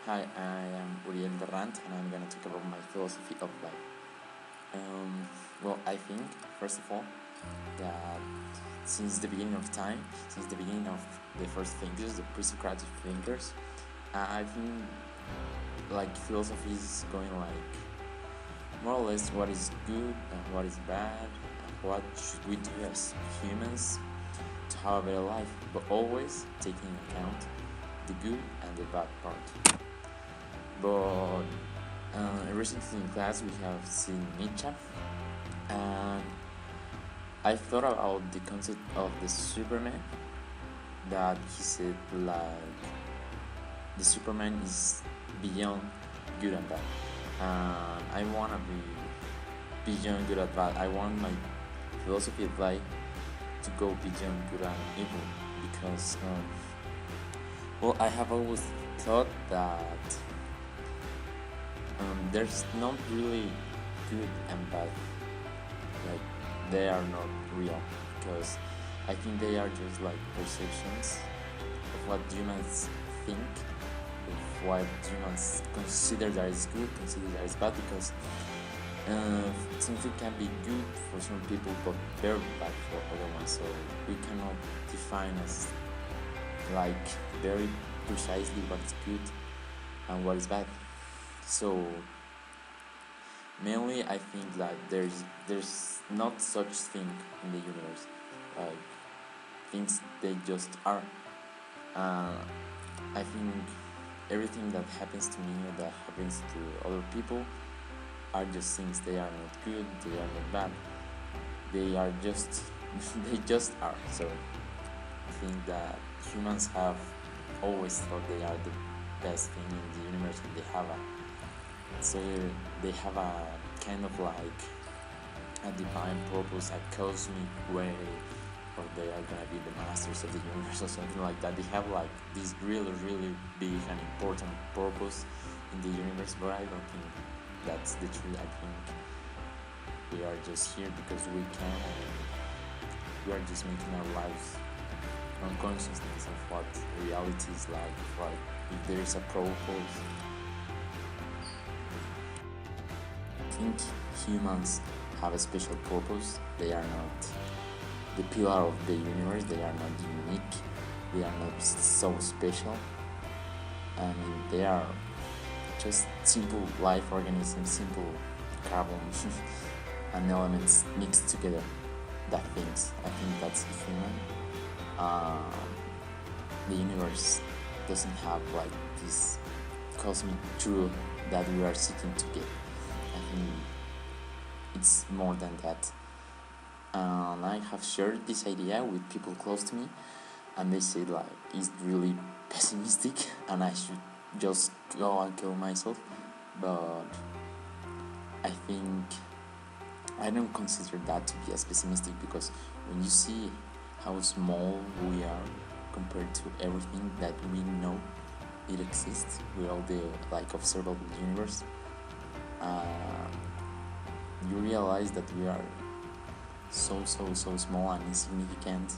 Hi, I am Uriel Berrant, and I'm gonna talk about my philosophy of life. I think, first of all, that since the beginning of time, since the beginning of the first thinkers, the pre-Socratic thinkers, I think like philosophy is going like more or less what is good and what is bad, and what should we do as humans to have a better life, but always taking into account the good and the bad part. But recently in class we have seen Nietzsche, and I thought about the concept of the Superman, that he said like the Superman is beyond good and bad. I wanna be beyond good and bad. I want my philosophy of life to go beyond good and evil, because I have always thought that there's not really good and bad. Like, they are not real, because I think they are just like perceptions of what humans think, of what humans consider that is good, consider that is bad, because something can be good for some people but very bad for other ones. So we cannot define as like very precisely what is good and what is bad. So mainly I think that there's not such thing in the universe. Like, things, they just are. I think everything that happens to me or that happens to other people are just things. They are not good, they are not bad, they are just they just are. So I think that humans have always thought they are the best thing in the universe, and they have a kind of like a divine purpose, a cosmic way, or they are gonna be the masters of the universe or something like that. They have like this really, really big and important purpose in the universe, but I don't think that's the truth. I think we are just here because we can, and we are just making our lives unconsciousness of what reality is like, if there is a purpose. I think humans have a special purpose. They are not the pillar of the universe, they are not unique, they are not so special. I mean, they are just simple life organisms, simple carbon and elements mixed together that thinks. I think that's human. The universe doesn't have like this cosmic truth that we are seeking to get. I think it's more than that. And I have shared this idea with people close to me, and they say like it's really pessimistic and I should just go and kill myself. But I think I don't consider that to be as pessimistic, because when you see how small we are compared to everything that we know it exists with all the like observable universe, you realize that we are so small and insignificant,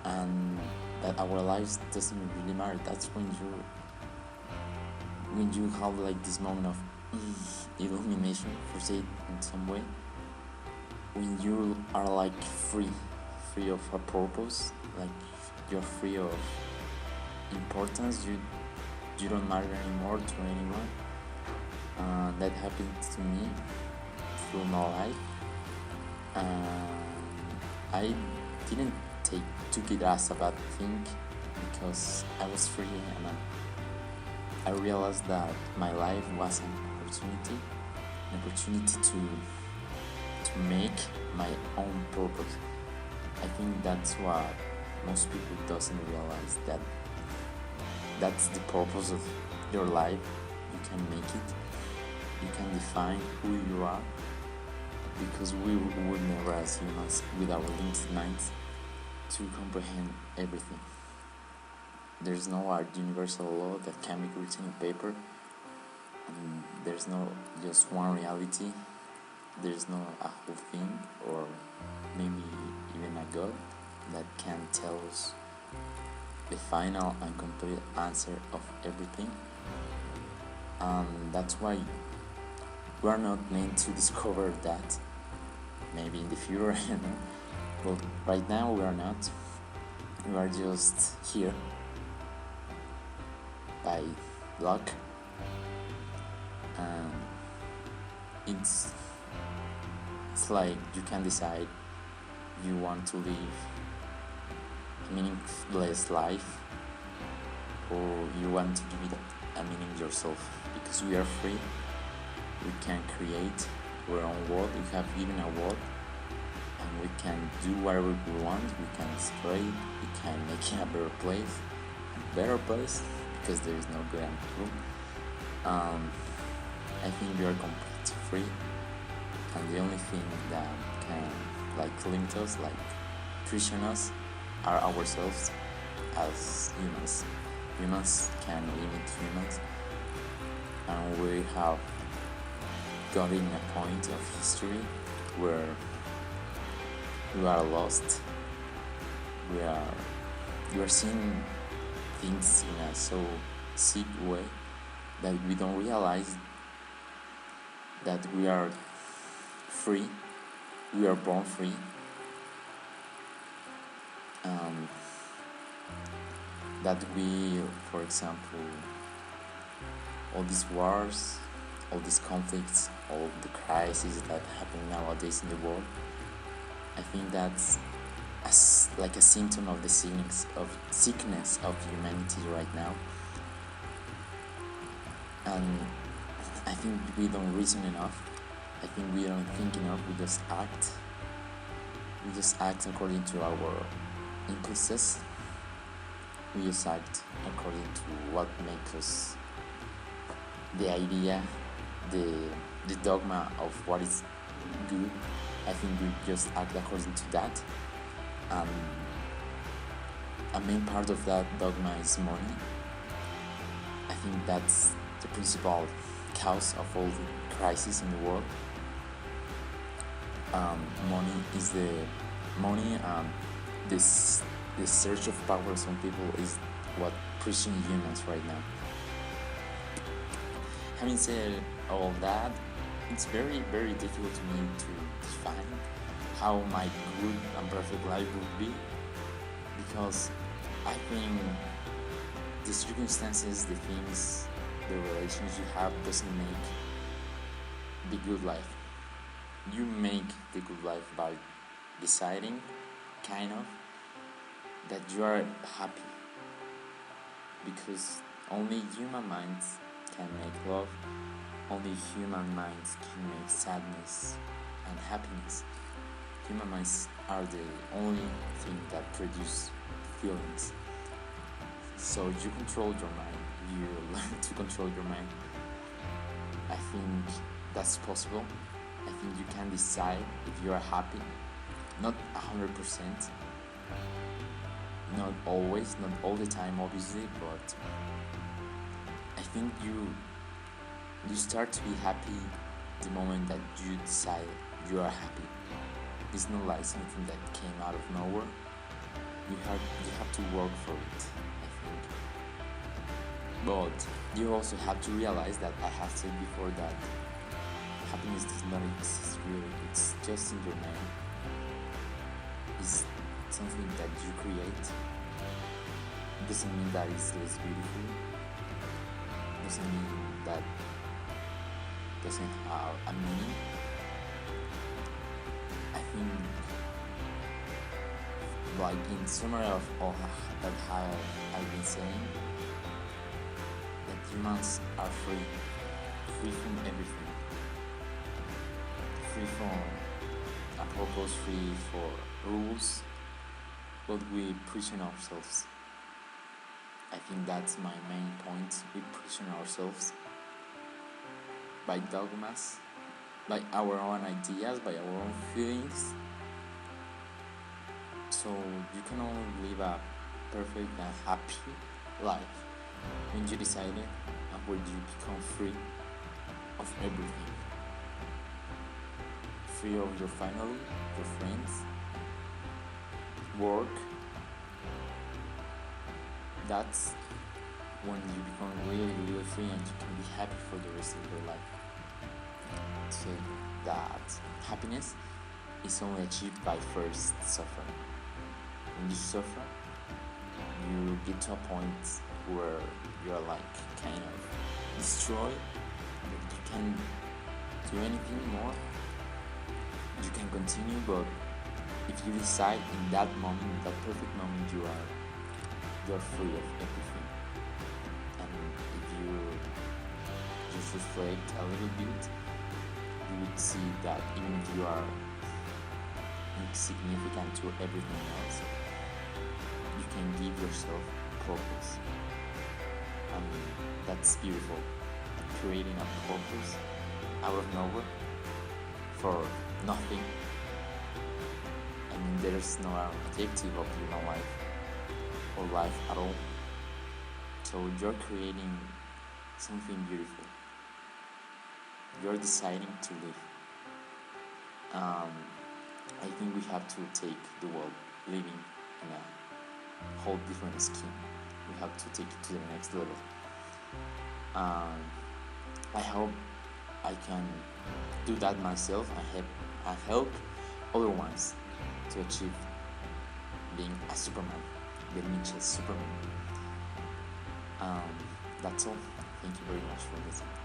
and that our lives doesn't really matter. That's when you have like this moment of illumination, for say it in some way, when you are like free of a purpose, like you're free of importance, you don't matter anymore to anyone. That happened to me through my life, I didn't took it as a bad thing, because I was free, and I realized that my life was an opportunity to make my own purpose. I think that's what most people doesn't realize, that that's the purpose of your life. You can make it, you can define who you are, because we would never, as humans, with our limited minds, to comprehend everything. There's no universal law that can be written in paper, and there's no just one reality. There's no a whole thing, or maybe even a God, that can tell us the final and complete answer of everything. That's why we're not meant to discover that. Maybe in the future, but right now we are not. We are just here by luck, and it's like you can decide you want to live a meaningless life, or you want to give it a meaning yourself, because we are free. We can create our own world. We have even a world, and we can do whatever we want. We can destroy it. We can make it a better place, because there is no good and evil. I think we are completely free, and the only thing that can limit us, prison us, are ourselves as humans. Humans can limit humans, and we have gotten a point of history where we are lost. We are seeing things in a so sick way that we don't realize that we are free. We are born free. That we, for example, all these wars, all these conflicts, all the crises that happen nowadays in the world, I think that's a symptom of the sickness of humanity right now. And I think we don't reason enough. I think we don't think enough. We just act. We just act according to our impulses. We just act according to what makes us the idea, the dogma of what is good. I think we just act according to that. A main part of that dogma is money. I think that's the principal cause of all the crises in the world. The search of power of some people is what pushing humans right now. Having said all that, it's very, very difficult to me to define how my good and perfect life would be, because I think the circumstances, the things, the relations you have doesn't make the good life. You make the good life by deciding, kind of, that you are happy, because only human minds can make love, only human minds can make sadness and happiness. Human minds are the only thing that produce feelings. So you control your mind, you learn to control your mind. I think that's possible. I think you can decide if you are happy, not 100%, not always, not all the time obviously, but I think you start to be happy the moment that you decide you are happy. It's not like something that came out of nowhere. You have to work for it, I think. But you also have to realize that I have said before that happiness does not exist really. It's just in your mind. It's something that you create. It doesn't mean that it's less beautiful. It doesn't mean that doesn't have a meaning. I think, in summary of all that I've been saying, that humans are free from everything, free from a purpose, free for rules, but we prison ourselves. I think that's my main point. We prison ourselves by dogmas, by our own ideas, by our own feelings. So you can only live a perfect and happy life when you decide it, and when you become free of everything. Free of your family, your friends, work, that's when you become really, really free and you can be happy for the rest of your life. So that happiness is only achieved by first suffering. When you suffer, you get to a point where you're like kind of destroyed, that you can't do anything more. You can continue, but if you decide in that moment, that perfect moment, you're free of everything. And if you just reflect a little bit, you would see that even if you are insignificant to everything else, you can give yourself purpose. And that's beautiful. Creating a purpose out of nowhere for nothing. I mean, there's no objective of human life or life at all. So you're creating something beautiful. You're deciding to live. I think we have to take the world living in a whole different scheme. We have to take it to the next level. I hope I can do that myself. I help other ones to achieve being a Superman, the Mitchell Superman. That's all. Thank you very much for listening.